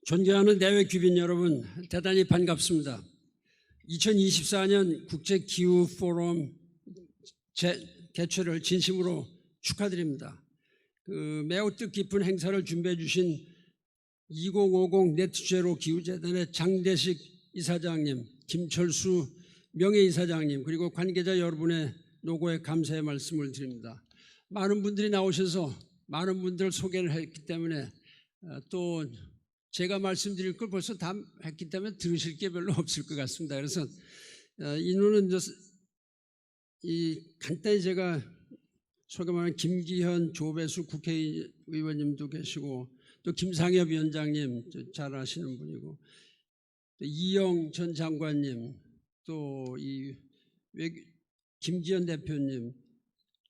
존경하는 내외 귀빈 여러분, 대단히 반갑습니다. 2024년 국제기후포럼 개최를 진심으로 축하드립니다. 매우 뜻깊은 행사를 준비해 주신 2050 네트제로 기후재단의 장대식 이사장님, 김철수 명예이사장님, 그리고 관계자 여러분의 노고에 감사의 말씀을 드립니다. 많은 분들이 나오셔서 많은 분들을 소개를 했기 때문에 또 제가 말씀드릴 걸 벌써 다 했기 때문에 들으실 게 별로 없을 것 같습니다. 그래서 인원은 간단히 제가 소개만 김기현, 조배수 국회의원님도 계시고 또 김상엽 위원장님 잘 아시는 분이고 또 이영 전 장관님 또 김기현 대표님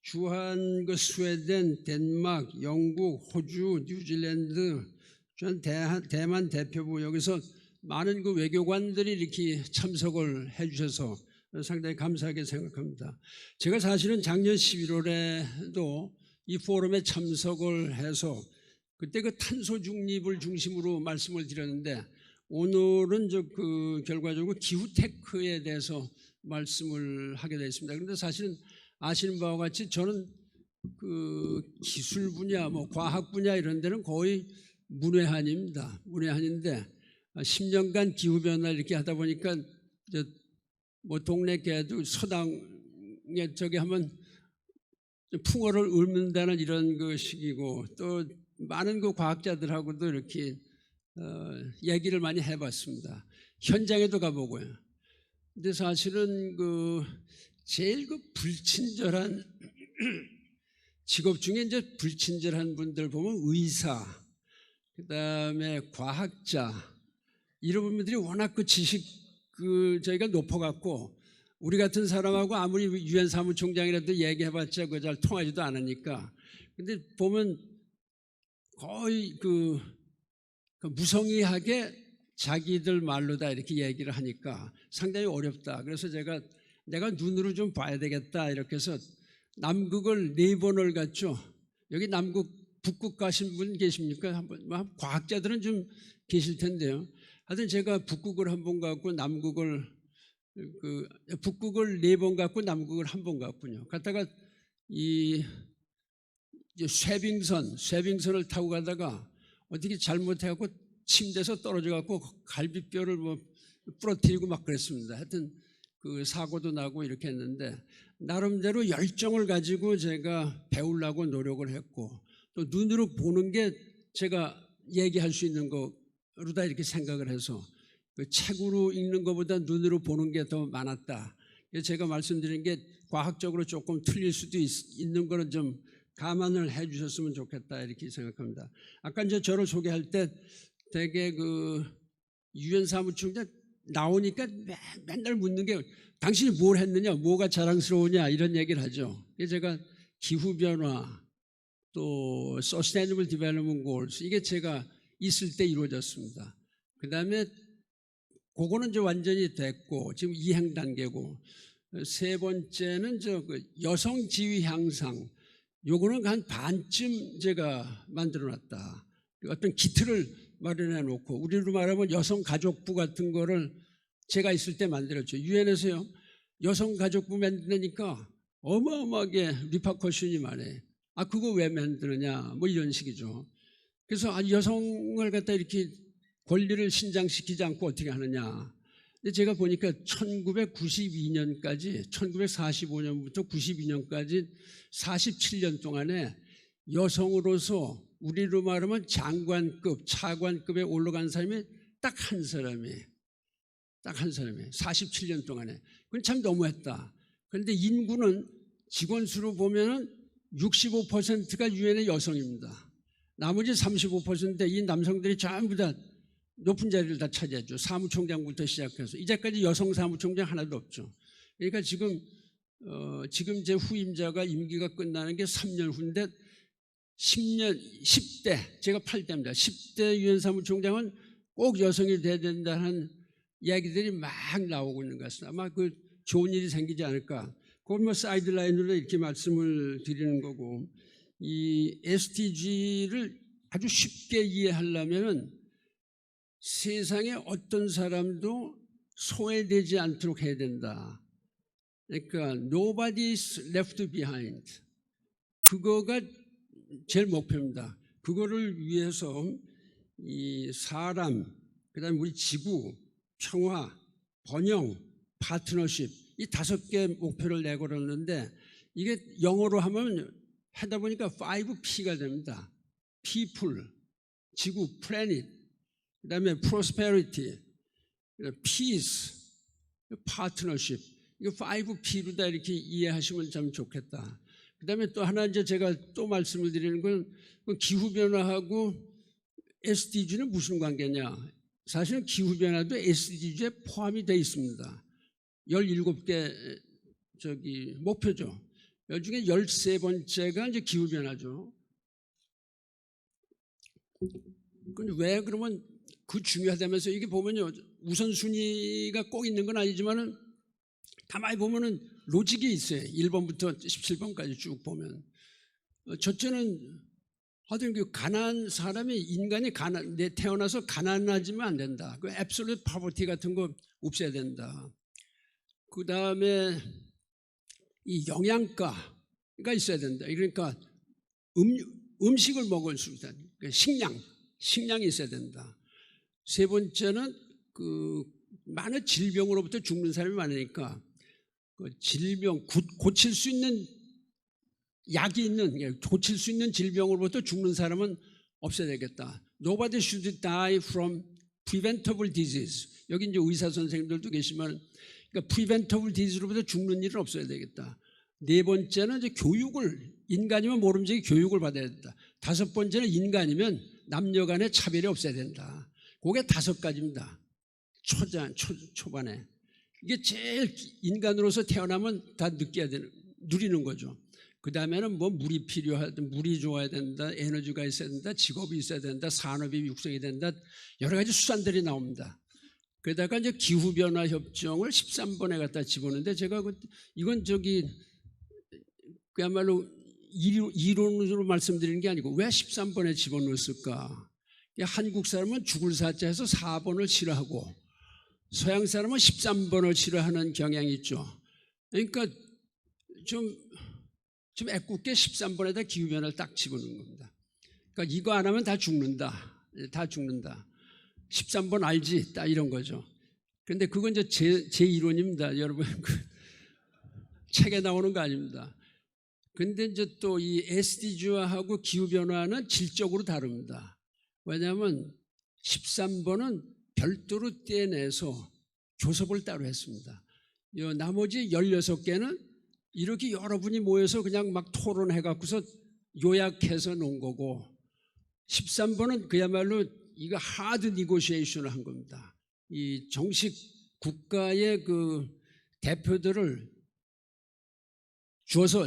주한 스웨덴, 덴마크, 영국, 호주, 뉴질랜드 대만 대표부 여기서 많은 외교관들이 이렇게 참석을 해주셔서 상당히 감사하게 생각합니다. 제가 사실은 작년 11월에도 이 포럼에 참석을 해서 그때 탄소 중립을 중심으로 말씀을 드렸는데 오늘은 결과적으로 기후테크에 대해서 말씀을 하게 되었습니다. 그런데 사실은 아시는 바와 같이 저는 기술 분야, 과학 분야 이런 데는 거의 문외한입니다. 문외한인데 10년간 기후변화를 이렇게 하다 보니까 동네 개도 서당에 하면 풍어를 읊는다는 이런 식이고 또 많은 과학자들하고도 이렇게 얘기를 많이 해봤습니다. 현장에도 가보고요. 근데 사실은 제일 불친절한 직업 중에 이제 불친절한 분들 보면 의사, 그다음에 과학자 이런 분들이 워낙 지식 저희가 높아갖고 우리 같은 사람하고 아무리 유엔 사무총장이라도 얘기해봤자 잘 통하지도 않으니까. 근데 보면 거의 무성의하게 자기들 말로 다 이렇게 얘기를 하니까 상당히 어렵다. 그래서 내가 눈으로 좀 봐야 되겠다 이렇게 해서 남극을 4번을 갔죠. 여기 북극 가신 분 계십니까? 한번 과학자들은 좀 계실 텐데요. 하여튼 제가 북극을 한 번 갔고 남극을 북극을 4번 갔고 남극을 한 번 갔군요. 갔다가 쇠빙선을 타고 가다가 어떻게 잘못해갖고 침대에서 떨어져갖고 갈비뼈를 부러뜨리고 막 그랬습니다. 하여튼 사고도 나고 이렇게 했는데 나름대로 열정을 가지고 제가 배우려고 노력을 했고 또 눈으로 보는 게 제가 얘기할 수 있는 거로다 이렇게 생각을 해서 책으로 읽는 것보다 눈으로 보는 게 더 많았다. 제가 말씀드린 게 과학적으로 조금 틀릴 수도 있는 거는 좀 감안을 해 주셨으면 좋겠다 이렇게 생각합니다. 아까 이제 저를 소개할 때 되게 유엔 사무총장 나오니까 맨날 묻는 게 당신이 뭘 했느냐, 뭐가 자랑스러우냐 이런 얘기를 하죠. 제가 기후변화 또 Sustainable Development Goals 이게 제가 있을 때 이루어졌습니다. 그 다음에 그거는 이제 완전히 됐고 지금 이행 단계고 세 번째는 여성 지위 향상 요거는 한 반쯤 제가 만들어놨다. 어떤 기틀을 마련해 놓고 우리로 말하면 여성가족부 같은 거를 제가 있을 때 만들었죠. 유엔에서요 여성가족부 만드니까 어마어마하게 리퍼커션이 많아요. 그거 왜 만드느냐 이런 식이죠. 그래서 여성을 갖다 이렇게 권리를 신장시키지 않고 어떻게 하느냐. 근데 제가 보니까 1992년까지 1945년부터 92년까지 47년 동안에 여성으로서 우리로 말하면 장관급, 차관급에 올라간 사람이 딱 한 사람이에요. 47년 동안에. 그건 참 너무했다. 그런데 인구는 직원 수로 보면은 65%가 유엔의 여성입니다. 나머지 35% 이 남성들이 전부 다 높은 자리를 다 차지했죠. 사무총장부터 시작해서 이제까지 여성 사무총장 하나도 없죠. 그러니까 지금 제 후임자가 임기가 끝나는 게 3년 후인데 10대 제가 8대입니다. 10대 유엔 사무총장은 꼭 여성이 돼야 된다는 이야기들이 막 나오고 있는 것 같습니다. 아마 좋은 일이 생기지 않을까. 그걸 사이드라인으로 이렇게 말씀을 드리는 거고 이 SDG를 아주 쉽게 이해하려면 세상에 어떤 사람도 소외되지 않도록 해야 된다. 그러니까 nobody is left behind. 그거가 제일 목표입니다. 그거를 위해서 이 사람, 그다음에 우리 지구, 평화, 번영, 파트너십 이 5개 목표를 내걸었는데 이게 영어로 하면 하다 보니까 5P가 됩니다. People, 지구, planet, 그다음에 prosperity, peace, partnership. 이거 5P로 다 이렇게 이해하시면 참 좋겠다. 그다음에 또 하나 이제 제가 또 말씀을 드리는 건 기후 변화하고 SDG는 무슨 관계냐? 사실은 기후 변화도 SDG에 포함이 되어 있습니다. 17개 목표죠. 이 중에 13번째가 이제 기후 변화죠. 근데 왜 그러면 그 중요하다면서 이게 보면요. 우선순위가 꼭 있는 건 아니지만은 가만히 보면은 로직이 있어요. 1번부터 17번까지 쭉 보면. 첫째는 하여튼 그 가난한 사람이 인간이 태어나서 가난하지면 안 된다. 그 absolute poverty 같은 거 없애야 된다. 그 다음에 이 영양가가 있어야 된다. 그러니까 음식을 먹을 수 있다. 식량이 있어야 된다. 세 번째는 그 많은 질병으로부터 죽는 사람이 많으니까 그 질병 고칠 수 있는 약이 있는 고칠 수 있는 질병으로부터 죽는 사람은 없애야 되겠다. Nobody should die from preventable disease. 여기 이제 의사 선생님들도 계시면 그러니까 preventable disease로부터 죽는 일은 없어야 되겠다. 네 번째는 이제 교육을 인간이면 모름지기 교육을 받아야 된다. 5번째는 인간이면 남녀 간의 차별이 없어야 된다. 그게 5가지입니다. 초반에. 이게 제일 인간으로서 태어나면 다 누리는 거죠. 그 다음에는 뭐 물이 필요하다, 물이 좋아야 된다, 에너지가 있어야 된다, 직업이 있어야 된다, 산업이 육성이 된다, 여러 가지 수단들이 나옵니다. 그러다가 이제 기후변화 협정을 13번에 갖다 집어넣는데 제가 이건 그야말로 이론으로 말씀드리는 게 아니고 왜 13번에 집어넣었을까? 한국 사람은 죽을 사자에서 4번을 싫어하고 서양 사람은 13번을 싫어하는 경향이 있죠. 그러니까 좀 애꿎게 13번에다 기후변화를 딱 집어넣는 겁니다. 그러니까 이거 안 하면 다 죽는다. 13번 알지? 딱 이런 거죠. 그런데 그건 이제 제 이론입니다. 여러분, 책에 나오는 거 아닙니다. 근데 이제 또 이 SDG화하고 기후변화는 질적으로 다릅니다. 왜냐하면 13번은 별도로 떼내서 교섭을 따로 했습니다. 나머지 16개는 이렇게 여러분이 모여서 그냥 막 토론해갖고서 요약해서 놓은 거고 13번은 그야말로 이거 하드 니고시에이션을 한 겁니다. 이 정식 국가의 그 대표들을 주어서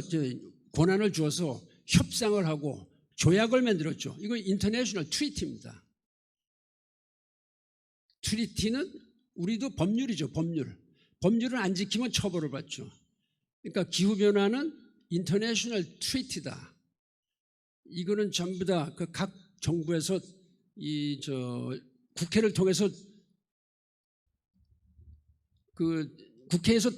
권한을 주어서 협상을 하고 조약을 만들었죠. 이거 인터내셔널 트리티입니다. 트리티는 우리도 법률이죠. 법률을 안 지키면 처벌을 받죠. 그러니까 기후변화는 인터내셔널 트리티다. 이거는 전부 다 그 각 정부에서 국회를 통해서 그 국회에서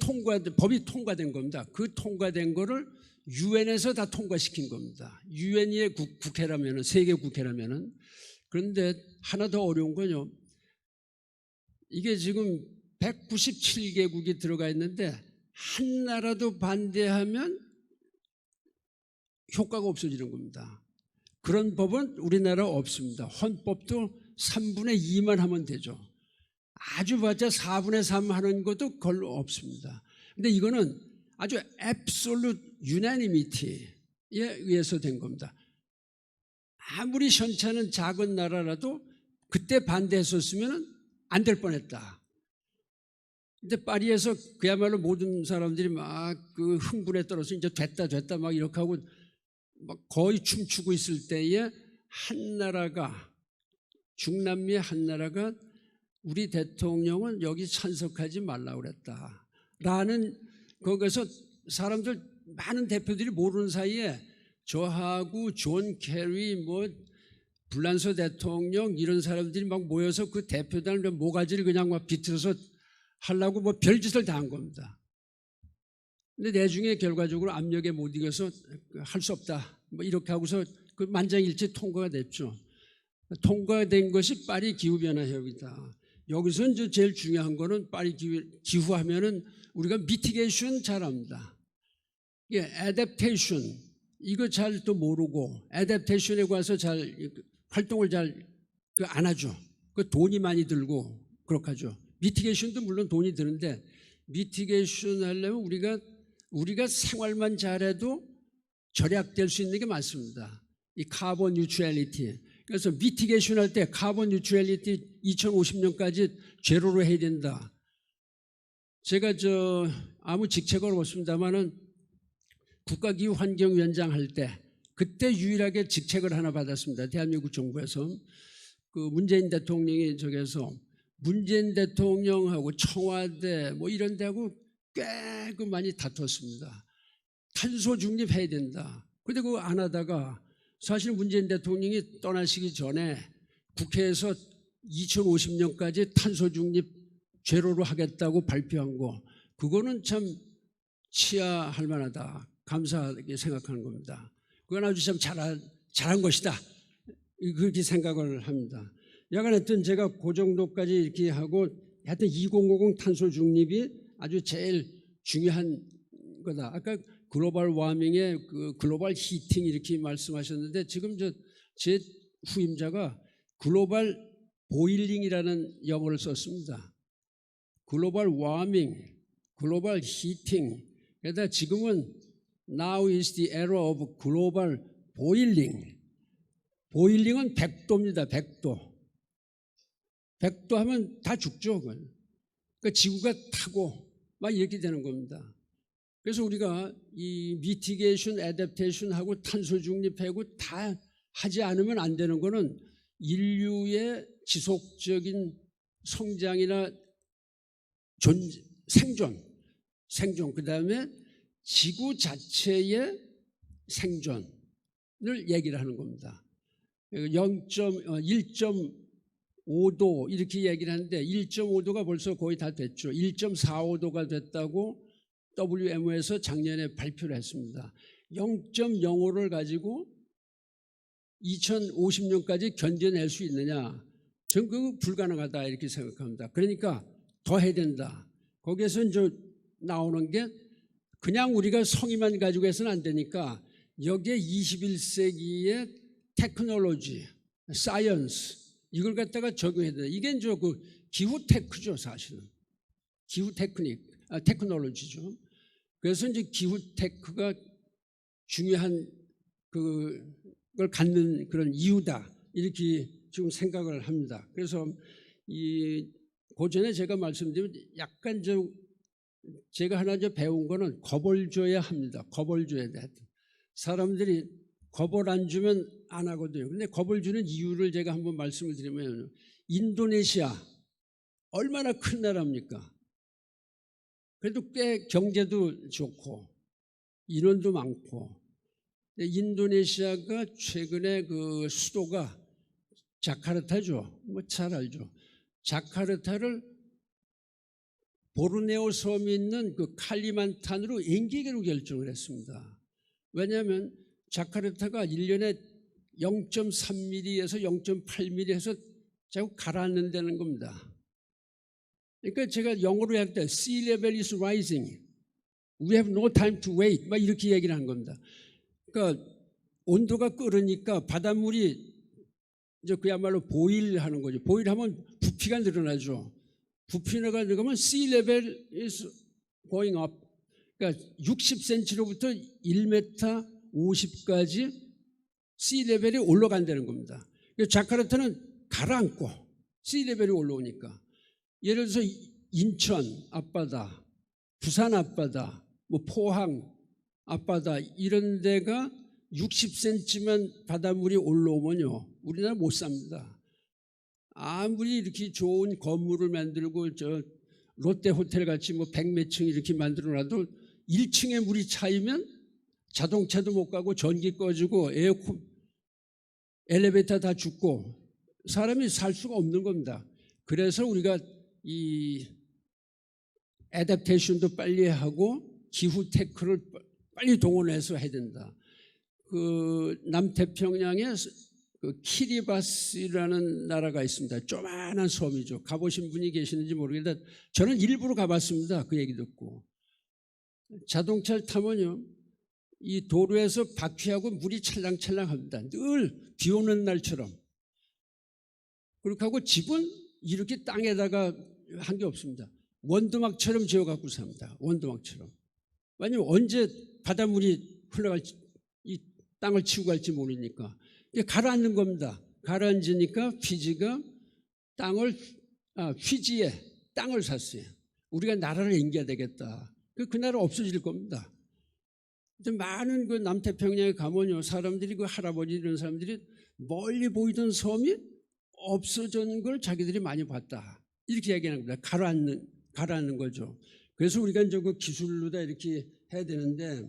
법이 통과된 겁니다. 그 통과된 거를 유엔에서 다 통과시킨 겁니다. 유엔의 국회라면은 세계 국회라면은. 그런데 하나 더 어려운 건요. 이게 지금 197개국이 들어가 있는데 한 나라도 반대하면 효과가 없어지는 겁니다. 그런 법은 우리나라 없습니다. 헌법도 3분의 2만 하면 되죠. 아주 봤자 4분의 3 하는 것도 별로 없습니다. 근데 이거는 아주 absolute unanimity에 의해서 된 겁니다. 아무리 현찮은 작은 나라라도 그때 반대했었으면 안 될 뻔했다. 근데 파리에서 그야말로 모든 사람들이 막 그 흥분에 떨어서 이제 됐다 막 이렇게 하고 막 거의 춤추고 있을 때에 한 나라가 중남미의 한 나라가 우리 대통령은 여기 참석하지 말라고 그랬다. 라는 거기서 사람들 많은 대표들이 모르는 사이에 저하고 존 케리 불란서 대통령 이런 사람들이 막 모여서 그 대표단을 모가지를 그냥 막 비틀어서 하려고 뭐 별짓을 다 한 겁니다. 근데 나중에 결과적으로 압력에 못 이겨서 할 수 없다. 뭐 이렇게 하고서 그 만장일치 통과가 됐죠. 통과된 것이 파리 기후변화협의다. 여기서 이제 제일 중요한 거는 파리 기후하면은 우리가 미티게이션 잘합니다. 이게 애댑테이션 이거 잘 또 모르고 애댑테이션에 관해서 잘 활동을 잘 안 하죠. 그 돈이 많이 들고 그렇게 하죠. 미티게이션도 물론 돈이 드는데 미티게이션 하려면 우리가 생활만 잘해도 절약될 수 있는 게 많습니다. 이 카본 뉴트럴리티. 그래서 미티게이션 할 때 카본 뉴트럴리티 2050년까지 제로로 해야 된다. 제가 아무 직책은 없습니다만은 국가기후환경위원장 할 때 그때 유일하게 직책을 하나 받았습니다. 대한민국 정부에서 그 문재인 대통령이 저기서 문재인 대통령하고 청와대 뭐 이런 데하고 꽤 많이 다퉜습니다. 탄소 중립해야 된다. 그런데 그거 안 하다가 사실 문재인 대통령이 떠나시기 전에 국회에서 2050년까지 탄소 중립 제로로 하겠다고 발표한 거 그거는 참 치하할 만하다. 감사하게 생각하는 겁니다. 그건 아주 참 잘한 것이다. 그렇게 생각을 합니다. 여간하여튼 제가 그 정도까지 이렇게 하고 하여튼 2050 탄소 중립이 아주 제일 중요한 거다. 아까 글로벌 와밍의 그 글로벌 히팅 이렇게 말씀하셨는데 지금 제 후임자가 글로벌 보일링이라는 영어를 썼습니다. 글로벌 와밍, 글로벌 히팅. 그러다 지금은 Now is the era of global boiling. 보일링은 100도입니다. 100도. 100도 하면 다 죽죠. 그러니까 지구가 타고 막 이렇게 되는 겁니다. 그래서 우리가 이 미티게이션, 애댑테이션하고 탄소 중립하고 다 하지 않으면 안 되는 거는 인류의 지속적인 성장이나 생존, 그 다음에 지구 자체의 생존을 얘기를 하는 겁니다. 1.5도 이렇게 얘기를 하는데 1.5도가 벌써 거의 다 됐죠. 1.45도가 됐다고 WMO에서 작년에 발표를 했습니다. 0.05를 가지고 2050년까지 견뎌낼 수 있느냐? 저는 그거 불가능하다 이렇게 생각합니다. 그러니까 더 해야 된다. 거기에서 이제 나오는 게 그냥 우리가 성의만 가지고 해서는 안 되니까 여기에 21세기의 테크놀로지, 사이언스 이걸 갖다가 적용해야 된다. 이게 이제 그 기후 테크죠, 사실은. 기후 테크놀로지죠. 그래서 이제 기후 테크가 중요한 그걸 갖는 그런 이유다. 이렇게 지금 생각을 합니다. 그래서 그 전에 제가 말씀드리면 약간 제가 하나 배운 거는 겁을 줘야 합니다. 겁을 줘야 돼. 사람들이 겁을 안 주면 안 하거든요. 근데 겁을 주는 이유를 제가 한번 말씀을 드리면 인도네시아 얼마나 큰 나라입니까? 그래도 꽤 경제도 좋고 인원도 많고 인도네시아가 최근에 그 수도가 자카르타죠. 뭐 잘 알죠. 자카르타를 보르네오 섬이 있는 그 칼리만탄으로 옮기기로 결정을 했습니다. 왜냐하면 자카르타가 1년에 0.3mm에서 0.8mm 해서 자꾸 가라앉는다는 겁니다. 그러니까 제가 영어로 할 때 Sea level is rising. We have no time to wait. 막 이렇게 얘기를 하는 겁니다. 그러니까 온도가 끓으니까 바닷물이 이제 그야말로 보일하는 거죠. 보일하면 부피가 늘어나죠. 부피가 늘어나면 sea level is going up. 그러니까 60cm로부터 1m 50까지 sea level이 올라간다는 겁니다. 자카르타는 가라앉고 sea level이 올라오니까 예를 들어서 인천 앞바다, 부산 앞바다, 뭐 포항 앞바다 이런 데가 60cm만 바닷물이 올라오면요 우리나라 못 삽니다. 아무리 이렇게 좋은 건물을 만들고 롯데 호텔 같이 뭐 100몇 층 이렇게 만들어놔도 1층에 물이 차이면 자동차도 못 가고 전기 꺼지고 에어컨 엘리베이터 다 죽고 사람이 살 수가 없는 겁니다. 그래서 우리가 이 애답테이션도 빨리 하고 기후 테크를 빨리 동원해서 해야 된다. 그 남태평양에 그 키리바스라는 나라가 있습니다. 조만한 섬이죠. 가보신 분이 계시는지 모르겠는데 저는 일부러 가봤습니다. 그 얘기 듣고. 자동차를 타면요, 이 도로에서 바퀴하고 물이 찰랑찰랑합니다. 늘 비 오는 날처럼. 그렇게 하고 집은 이렇게 땅에다가 한 게 없습니다. 원두막처럼 지어갖고 삽니다. 원두막처럼. 왜냐면 언제 바닷물이 흘러갈지, 이 땅을 치고 갈지 모르니까. 가라앉는 겁니다. 가라앉으니까 피지가 휘지에 땅을 샀어요. 우리가 나라를 옮겨야 되겠다. 그 나라 없어질 겁니다. 근데 많은 그 남태평양에 가면요, 사람들이 그 할아버지 이런 사람들이 멀리 보이던 섬이 없어진 걸 자기들이 많이 봤다. 이렇게 얘기하는 겁니다. 가라앉는 거죠. 그래서 우리가 이제 그 기술로 다 이렇게 해야 되는데,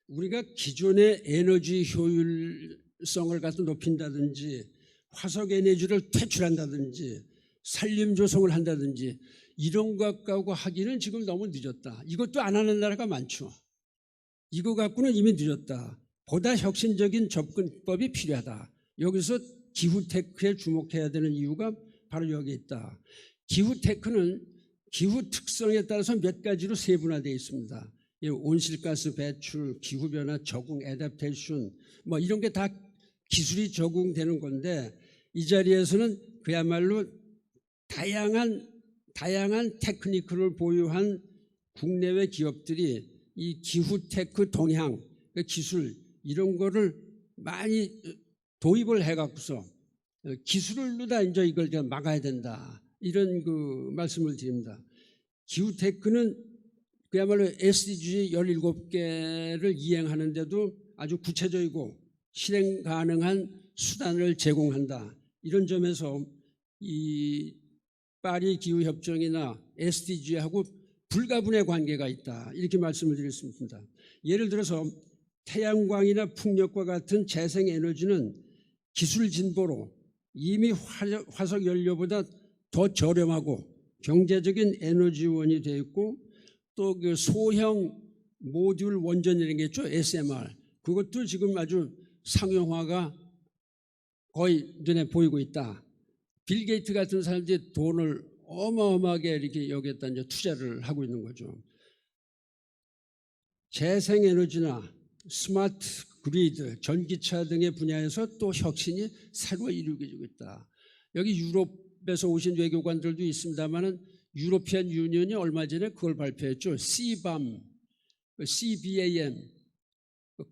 우리가 기존의 에너지 효율성을 갖다 높인다든지 화석 에너지를 퇴출한다든지 산림 조성을 한다든지 이런 것 갖고 하기는 지금 너무 늦었다. 이것도 안 하는 나라가 많죠. 이거 갖고는 이미 늦었다. 보다 혁신적인 접근법이 필요하다. 여기서 기후테크에 주목해야 되는 이유가 바로 여기 있다. 기후테크는 기후 특성에 따라서 몇 가지로 세분화되어 있습니다. 온실가스 배출, 기후변화 적응, 애답테이션 뭐 이런 게 다 기술이 적응되는 건데, 이 자리에서는 그야말로 다양한 테크니크를 보유한 국내외 기업들이 이 기후테크 동향, 기술 이런 거를 많이 도입을 해갖고서 기술로 다 이제 이걸 막아야 된다. 이런 그 말씀을 드립니다. 기후테크는 그야말로 SDG 17개를 이행하는데도 아주 구체적이고 실행 가능한 수단을 제공한다. 이런 점에서 이 파리 기후협정이나 SDG하고 불가분의 관계가 있다. 이렇게 말씀을 드렸습니다. 예를 들어서 태양광이나 풍력과 같은 재생에너지는 기술 진보로 이미 화석 연료보다 더 저렴하고 경제적인 에너지원이 되어 있고, 또 그 소형 모듈 원전이라는 게 있죠. SMR. 그것도 지금 아주 상용화가 거의 눈에 보이고 있다. 빌 게이트 같은 사람들이 돈을 어마어마하게 이렇게 여기에다 이제 투자를 하고 있는 거죠. 재생에너지나 스마트 그리드, 전기차 등의 분야에서 또 혁신이 새로 이루어지고 있다. 여기 유럽에서 오신 외교관들도 있습니다만은 유로피안 유니언이 얼마 전에 그걸 발표했죠. CBAM,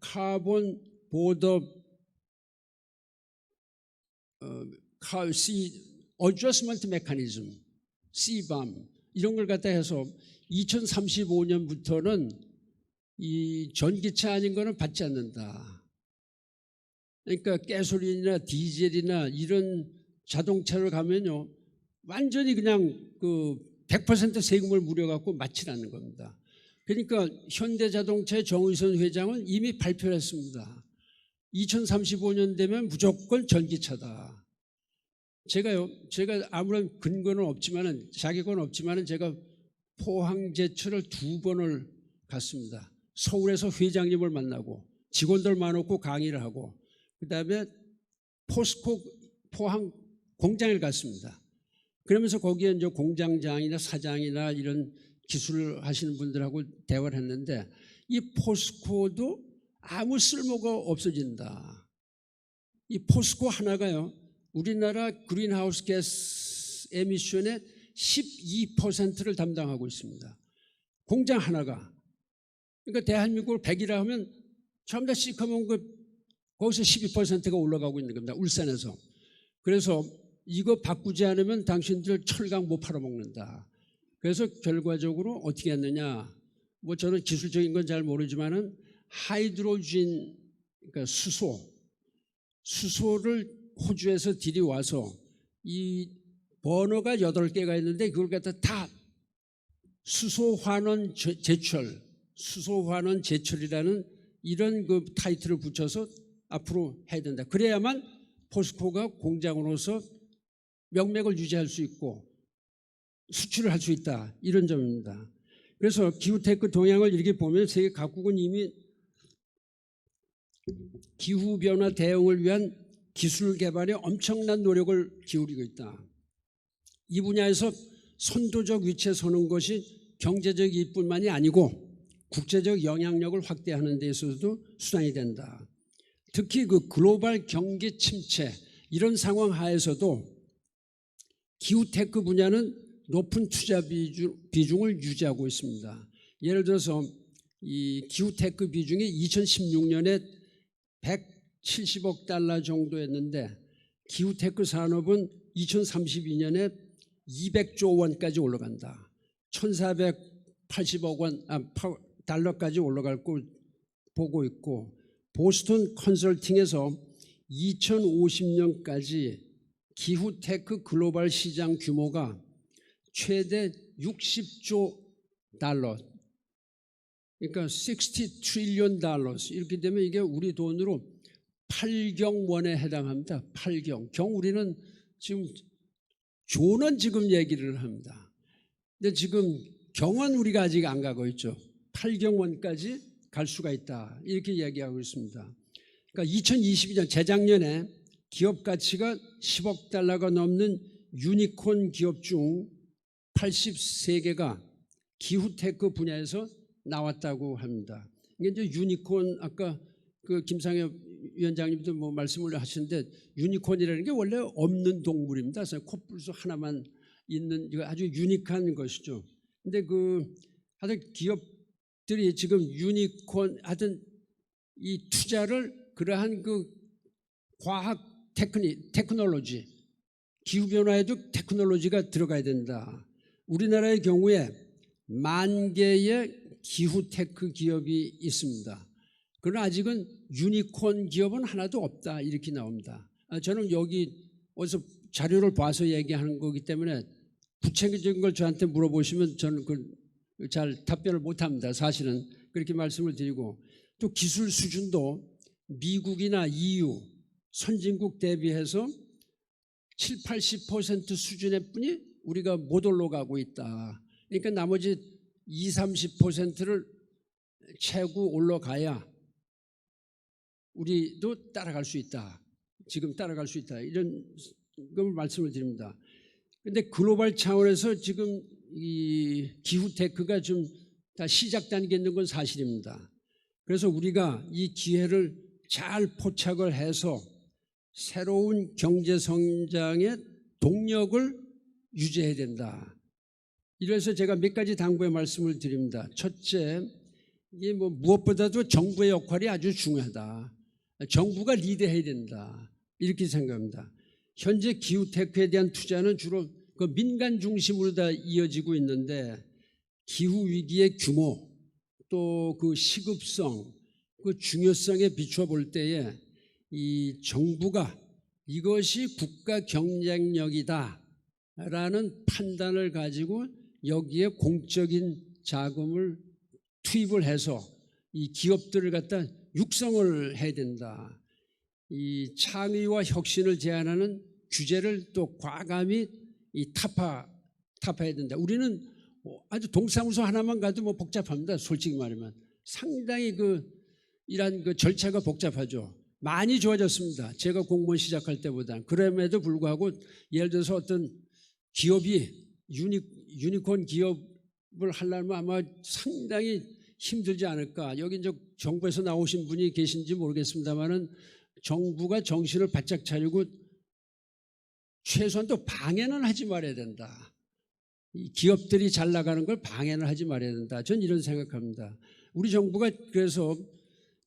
카본 보더 어저스먼트 메커니즘, CBAM 이런 걸 갖다 해서 2035년부터는 이 전기차 아닌 거는 받지 않는다. 그러니까 가솔린이나 디젤이나 이런 자동차를 가면요, 완전히 그냥 그 100% 세금을 물여갖고 맞지 않는 겁니다. 그러니까 현대자동차의 정의선 회장은 이미 발표를 했습니다. 2035년 되면 무조건 전기차다. 제가 아무런 근거는 없지만은, 자격은 없지만은 제가 포항제철을 2번을 갔습니다. 서울에서 회장님을 만나고 직원들 많았고 강의를 하고, 그 다음에 포스코 포항 공장을 갔습니다. 그러면서 거기에 이제 공장장이나 사장이나 이런 기술을 하시는 분들하고 대화를 했는데, 이 포스코도 아무 쓸모가 없어진다. 이 포스코 하나가요, 우리나라 그린하우스 가스 에미션의 12%를 담당하고 있습니다. 공장 하나가. 그러니까 대한민국을 100이라 하면 전부 다 시커먼 거기서 12%가 올라가고 있는 겁니다. 울산에서. 그래서 이거 바꾸지 않으면 당신들 철강 못 팔아먹는다. 그래서 결과적으로 어떻게 했느냐. 뭐 저는 기술적인 건 잘 모르지만은 하이드로진, 그러니까 수소를 호주에서 들이와서 이 버너가 8개가 있는데 그걸 갖다 다 수소환원 제철이라는 이런 그 타이틀을 붙여서 앞으로 해야 된다. 그래야만 포스코가 공장으로서 명맥을 유지할 수 있고 수출을 할 수 있다, 이런 점입니다. 그래서 기후테크 동향을 이렇게 보면 세계 각국은 이미 기후변화 대응을 위한 기술 개발에 엄청난 노력을 기울이고 있다. 이 분야에서 선도적 위치에 서는 것이 경제적 이익뿐만이 아니고 국제적 영향력을 확대하는 데 있어서도 수단이 된다. 특히 그 글로벌 경기 침체, 이런 상황 하에서도 기후테크 분야는 높은 투자 비중을 유지하고 있습니다. 예를 들어서 이 기후테크 비중이 2016년에 170억 달러 정도였는데 기후테크 산업은 2032년에 200조 원까지 올라간다. 1,480억 달러까지 올라갈 거 보고 있고, 보스턴 컨설팅에서 2050년까지 기후테크 글로벌 시장 규모가 최대 60조 달러, 그러니까 60 트릴리언 달러, 이렇게 되면 이게 우리 돈으로 8경 원에 해당합니다. 8경. 우리는 지금 조는 지금 얘기를 합니다. 근데 지금 경은 우리가 아직 안 가고 있죠. 8경 원까지 갈 수가 있다, 이렇게 얘기하고 있습니다. 그러니까 2022년 재작년에 기업 가치가 10억 달러가 넘는 유니콘 기업 중 83개가 기후테크 분야에서 나왔다고 합니다. 이게 이제 유니콘, 아까 그 김상엽 위원장님도 뭐 말씀을 하시는데, 유니콘이라는 게 원래 없는 동물입니다. 그래서 코뿔소 하나만 있는 아주 유니크한 것이죠. 근데 하여튼 기업들이 지금 유니콘 하여튼 이 투자를 그러한 과학 테크놀로지, 기후변화에도 테크놀로지가 들어가야 된다. 우리나라의 경우에 10,000개의 기후테크 기업이 있습니다. 그러나 아직은 유니콘 기업은 하나도 없다, 이렇게 나옵니다. 저는 여기 어디서 자료를 봐서 얘기하는 거기 때문에 구체적인 걸 저한테 물어보시면 저는 잘 답변을 못합니다. 사실은 그렇게 말씀을 드리고, 또 기술 수준도 미국이나 EU 선진국 대비해서 70-80% 수준의 뿐이 우리가 못 올라가고 있다. 그러니까 나머지 20-30%를 채고 올라가야 우리도 따라갈 수 있다. 지금 따라갈 수 있다, 이런 걸 말씀을 드립니다. 그런데 글로벌 차원에서 지금 이 기후테크가 좀 다 시작 단계에 있는 건 사실입니다. 그래서 우리가 이 기회를 잘 포착을 해서 새로운 경제 성장의 동력을 유지해야 된다. 이래서 제가 몇 가지 당부의 말씀을 드립니다. 첫째, 이게 무엇보다도 정부의 역할이 아주 중요하다. 정부가 리드해야 된다, 이렇게 생각합니다. 현재 기후테크에 대한 투자는 주로 민간 중심으로 다 이어지고 있는데, 기후위기의 규모, 또 시급성, 중요성에 비추어 볼 때에 이 정부가 이것이 국가 경쟁력이다 라는 판단을 가지고 여기에 공적인 자금을 투입을 해서 이 기업들을 갖다 육성을 해야 된다. 이 창의와 혁신을 제한하는 규제를 또 과감히 타파해야 된다. 우리는 아주 동사무소 하나만 가도 복잡합니다. 솔직히 말하면 상당히 이런 절차가 복잡하죠. 많이 좋아졌습니다. 제가 공무원 시작할 때보다. 그럼에도 불구하고 예를 들어서 어떤 기업이 유니콘 기업을 하려면 아마 상당히 힘들지 않을까. 여기 이제 정부에서 나오신 분이 계신지 모르겠습니다만은 정부가 정신을 바짝 차리고 최소한 또 방해는 하지 말아야 된다. 이 기업들이 잘 나가는 걸 방해는 하지 말아야 된다. 전 이런 생각합니다. 우리 정부가 그래서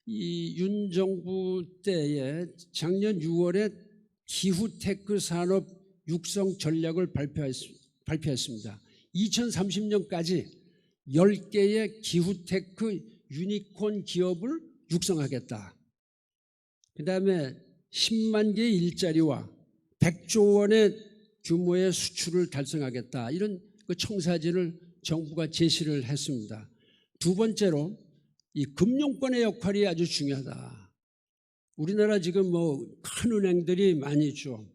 이 윤 정부 때에 작년 6월에 기후테크 산업 육성 전략을 발표했습니다. 2030년까지 10개의 기후테크 유니콘 기업을 육성하겠다. 그 다음에 10만 개의 일자리와 100조 원의 규모의 수출을 달성하겠다. 이런 청사진을 정부가 제시를 했습니다. 두 번째로 이 금융권의 역할이 아주 중요하다. 우리나라 지금 뭐 큰 은행들이 많이 있죠.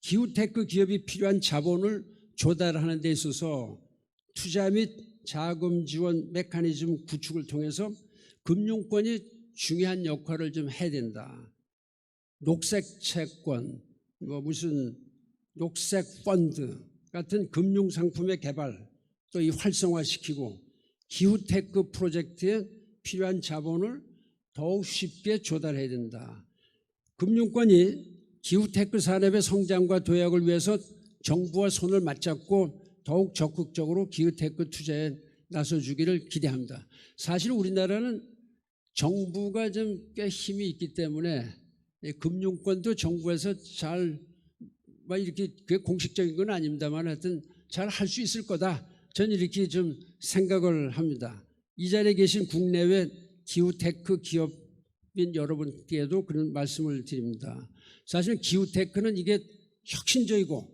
기후테크 기업이 필요한 자본을 조달하는 데 있어서 투자 및 자금 지원 메커니즘 구축을 통해서 금융권이 중요한 역할을 좀 해야 된다. 녹색 채권, 뭐 무슨 녹색 펀드 같은 금융 상품의 개발 또 이 활성화시키고 기후테크 프로젝트에 필요한 자본을 더욱 쉽게 조달해야 된다. 금융권이 기후테크 산업의 성장과 도약을 위해서 정부와 손을 맞잡고 더욱 적극적으로 기후테크 투자에 나서주기를 기대합니다. 사실 우리나라는 정부가 좀 꽤 힘이 있기 때문에 금융권도 정부에서 잘 이렇게 그게 공식적인 건 아닙니다만 하여튼 잘 할 수 있을 거다. 저는 이렇게 좀 생각을 합니다. 이 자리에 계신 국내외 기후테크 기업인 여러분께도 그런 말씀을 드립니다. 사실 기후테크는 이게 혁신적이고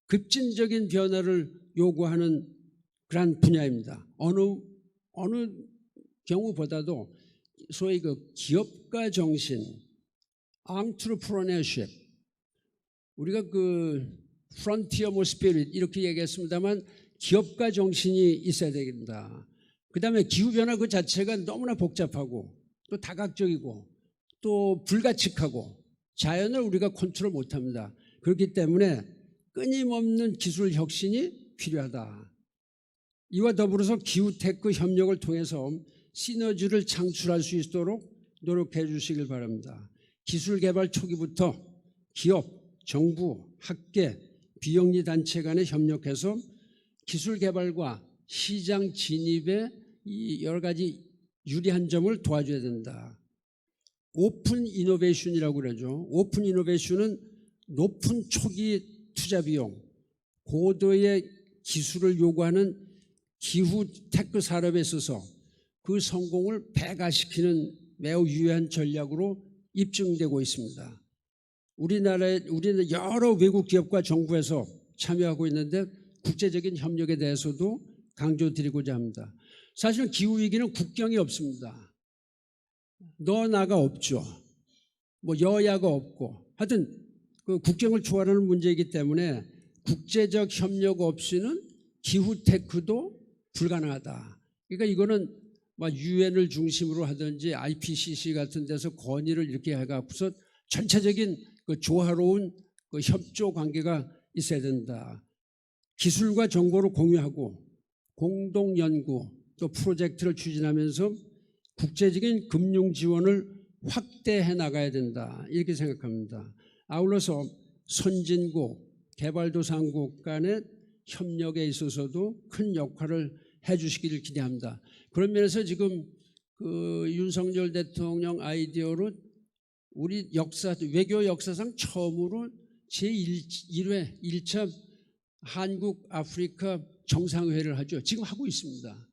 급진적인 변화를 요구하는 그런 분야입니다. 어느 경우보다도 소위 그 기업가 정신, entrepreneurship, 우리가 그 frontier spirit 이렇게 얘기했습니다만 기업가 정신이 있어야 됩니다. 그 다음에 기후변화 그 자체가 너무나 복잡하고 또 다각적이고 또 불가측하고 자연을 우리가 컨트롤 못합니다. 그렇기 때문에 끊임없는 기술 혁신이 필요하다. 이와 더불어서 기후테크 협력을 통해서 시너지를 창출할 수 있도록 노력해 주시길 바랍니다. 기술 개발 초기부터 기업, 정부, 학계, 비영리 단체 간에 협력해서 기술 개발과 시장 진입에 이 여러 가지 유리한 점을 도와줘야 된다. 오픈 이노베이션이라고 그러죠. 오픈 이노베이션은 높은 초기 투자 비용, 고도의 기술을 요구하는 기후 테크 산업에 있어서 그 성공을 배가시키는 매우 유효한 전략으로 입증되고 있습니다. 우리는 여러 외국 기업과 정부에서 참여하고 있는데 국제적인 협력에 대해서도 강조드리고자 합니다. 사실은 기후위기는 국경이 없습니다. 너 나가 없죠. 뭐 여야가 없고 하여튼 그 국경을 초월하는 문제이기 때문에 국제적 협력 없이는 기후테크도 불가능하다. 그러니까 이거는 막 유엔을 중심으로 하든지 IPCC 같은 데서 건의를 이렇게 해갖고서 전체적인 그 조화로운 그 협조 관계가 있어야 된다. 기술과 정보를 공유하고 공동 연구 또 프로젝트를 추진하면서 국제적인 금융 지원을 확대해 나가야 된다. 이렇게 생각합니다. 아울러서 선진국, 개발도상국 간의 협력에 있어서도 큰 역할을 해 주시기를 기대합니다. 그런 면에서 지금 그 윤석열 대통령 아이디어로 우리 외교 역사상 처음으로 제1회 1차 한국 아프리카 정상회의를 하죠. 지금 하고 있습니다.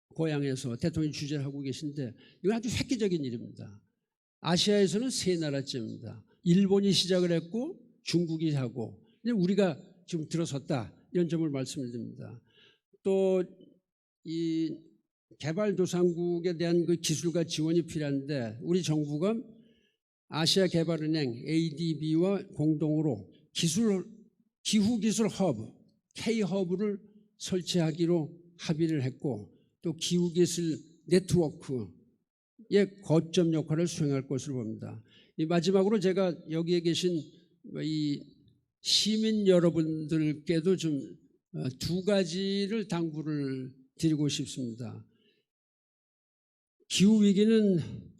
고향에서 대통령이 주재를 하고 계신데 이건 아주 획기적인 일입니다. 아시아에서는 3나라쯤입니다. 일본이 시작을 했고 중국이 하고 우리가 지금 들어섰다 이런 점을 말씀을 드립니다. 또 이 개발도상국에 대한 그 기술과 지원이 필요한데 우리 정부가 아시아개발은행 ADB와 공동으로 기후기술 허브 K허브를 설치하기로 합의를 했고 또 기후기술 네트워크의 거점 역할을 수행할 것으로 봅니다. 마지막으로 제가 여기에 계신 이 시민 여러분들께도 좀 2가지를 당부를 드리고 싶습니다. 기후위기는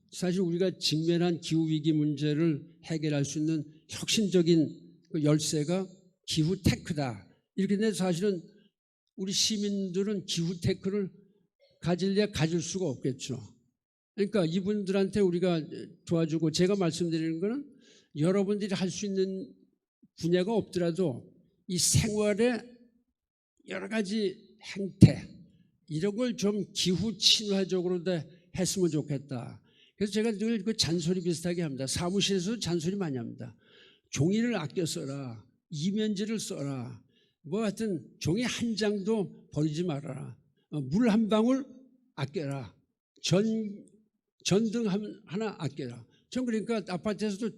사실 우리가 직면한 기후위기 문제를 해결할 수 있는 혁신적인 그 열쇠가 기후테크다. 이렇게 되는데 사실은 우리 시민들은 기후테크를 가질래 가질 수가 없겠죠. 그러니까 이분들한테 우리가 도와주고 제가 말씀드리는 것은 여러분들이 할 수 있는 분야가 없더라도 이 생활의 여러 가지 행태 이런 걸 좀 기후 친화적으로 했으면 좋겠다. 그래서 제가 늘 그 잔소리 비슷하게 합니다. 사무실에서 잔소리 많이 합니다. 종이를 아껴 써라. 이면지를 써라. 뭐 하여튼 종이 한 장도 버리지 말아라. 물 한 방울 아껴라. 전등 하나 아껴라. 전 그러니까 아파트에서도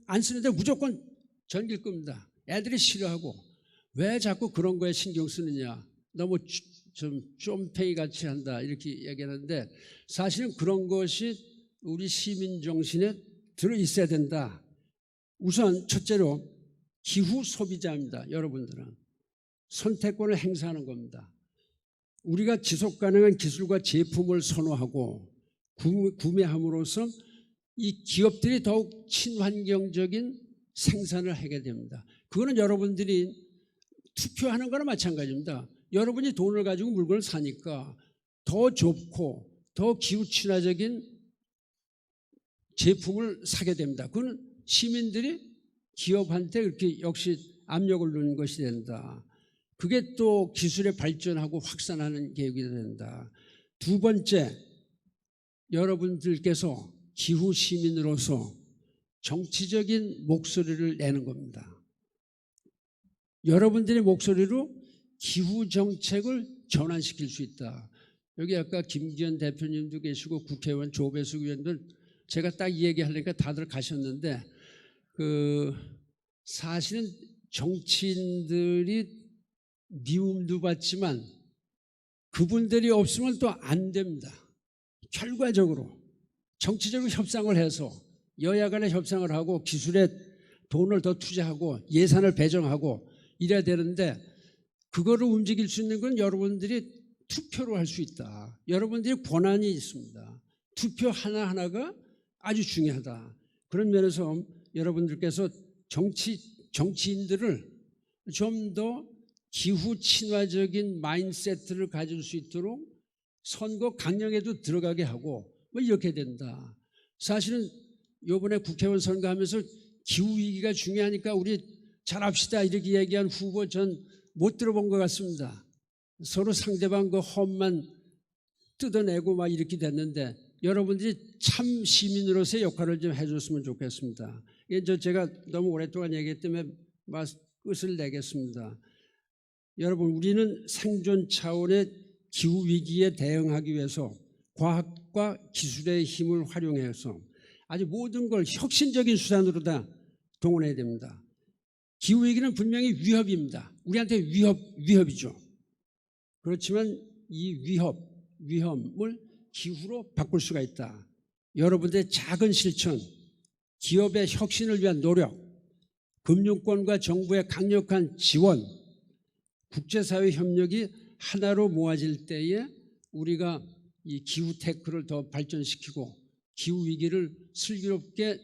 안 쓰는데 무조건 전기를 끕니다. 애들이 싫어하고 왜 자꾸 그런 거에 신경 쓰느냐. 너무 좀 쫌팽이 같이 한다 이렇게 얘기하는데 사실은 그런 것이 우리 시민 정신에 들어 있어야 된다. 우선 첫째로 기후 소비자입니다. 여러분들은 선택권을 행사하는 겁니다. 우리가 지속 가능한 기술과 제품을 선호하고 구매함으로써 이 기업들이 더욱 친환경적인 생산을 하게 됩니다. 그거는 여러분들이 투표하는 거나 마찬가지입니다. 여러분이 돈을 가지고 물건을 사니까 더 좁고 더 기후 친화적인 제품을 사게 됩니다. 그거는 시민들이 기업한테 그렇게 역시 압력을 넣는 것이 된다. 그게 또 기술의 발전하고 확산하는 계획이 된다. 두 번째, 여러분들께서 기후 시민으로서 정치적인 목소리를 내는 겁니다. 여러분들의 목소리로 기후 정책을 전환시킬 수 있다. 여기 아까 김기현 대표님도 계시고 국회의원 조배숙 의원들 제가 딱 이 얘기하려니까 다들 가셨는데 사실은 정치인들이 미움도 받지만 그분들이 없으면 또 안 됩니다. 결과적으로 정치적으로 협상을 해서 여야 간에 협상을 하고 기술에 돈을 더 투자하고 예산을 배정하고 이래야 되는데 그거를 움직일 수 있는 건 여러분들이 투표로 할 수 있다. 여러분들이 권한이 있습니다. 투표 하나하나가 아주 중요하다. 그런 면에서 여러분들께서 정치인들을 좀 더 기후 친화적인 마인드세트를 가질 수 있도록 선거 강령에도 들어가게 하고 뭐 이렇게 된다. 사실은 이번에 국회의원 선거하면서 기후위기가 중요하니까 우리 잘합시다 이렇게 얘기한 후보 전 못 들어본 것 같습니다. 서로 상대방 그 험만 뜯어내고 막 이렇게 됐는데 여러분들이 참 시민으로서의 역할을 좀 해줬으면 좋겠습니다. 이게 제가 너무 오랫동안 얘기했기 때문에 끝을 내겠습니다. 여러분, 우리는 생존 차원의 기후위기에 대응하기 위해서 과학과 기술의 힘을 활용해서 아주 모든 걸 혁신적인 수단으로 다 동원해야 됩니다. 기후위기는 분명히 위협입니다. 우리한테 위협이죠. 그렇지만 이 위험을 기후로 바꿀 수가 있다. 여러분들의 작은 실천, 기업의 혁신을 위한 노력, 금융권과 정부의 강력한 지원, 국제사회 협력이 하나로 모아질 때에 우리가 이 기후 테크를 더 발전시키고 기후 위기를 슬기롭게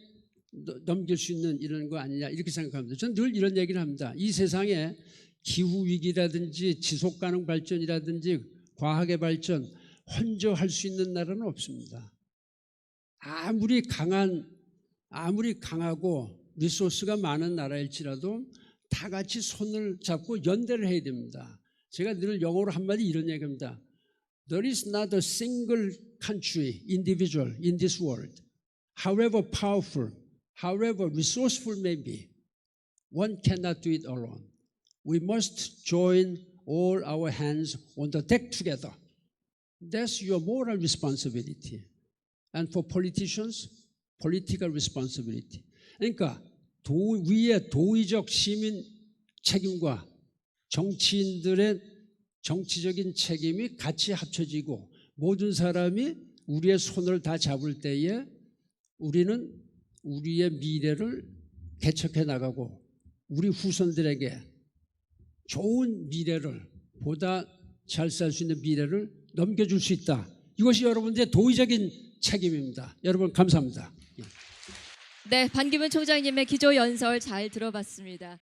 넘길 수 있는 이런 거 아니냐 이렇게 생각합니다. 저는 늘 이런 얘기를 합니다. 이 세상에 기후 위기라든지 지속 가능 발전이라든지 과학의 발전 혼자 할 수 있는 나라는 없습니다. 아무리 강하고 리소스가 많은 나라일지라도 다 같이 손을 잡고 연대를 해야 됩니다. 제가 늘 영어로 한마디 이런 얘기합니다. There is not a single country, individual in this world, however powerful, however resourceful may be, one cannot do it alone. We must join all our hands on the deck together. That's your moral responsibility. And for politicians, political responsibility. 그러니까 위의 도의적 시민 책임과 정치인들의 정치적인 책임이 같이 합쳐지고 모든 사람이 우리의 손을 다 잡을 때에 우리는 우리의 미래를 개척해 나가고 우리 후손들에게 좋은 미래를 보다 잘 살 수 있는 미래를 넘겨줄 수 있다. 이것이 여러분들의 도의적인 책임입니다. 여러분 감사합니다. 네, 반기문 총장님의 기조 연설 잘 들어봤습니다.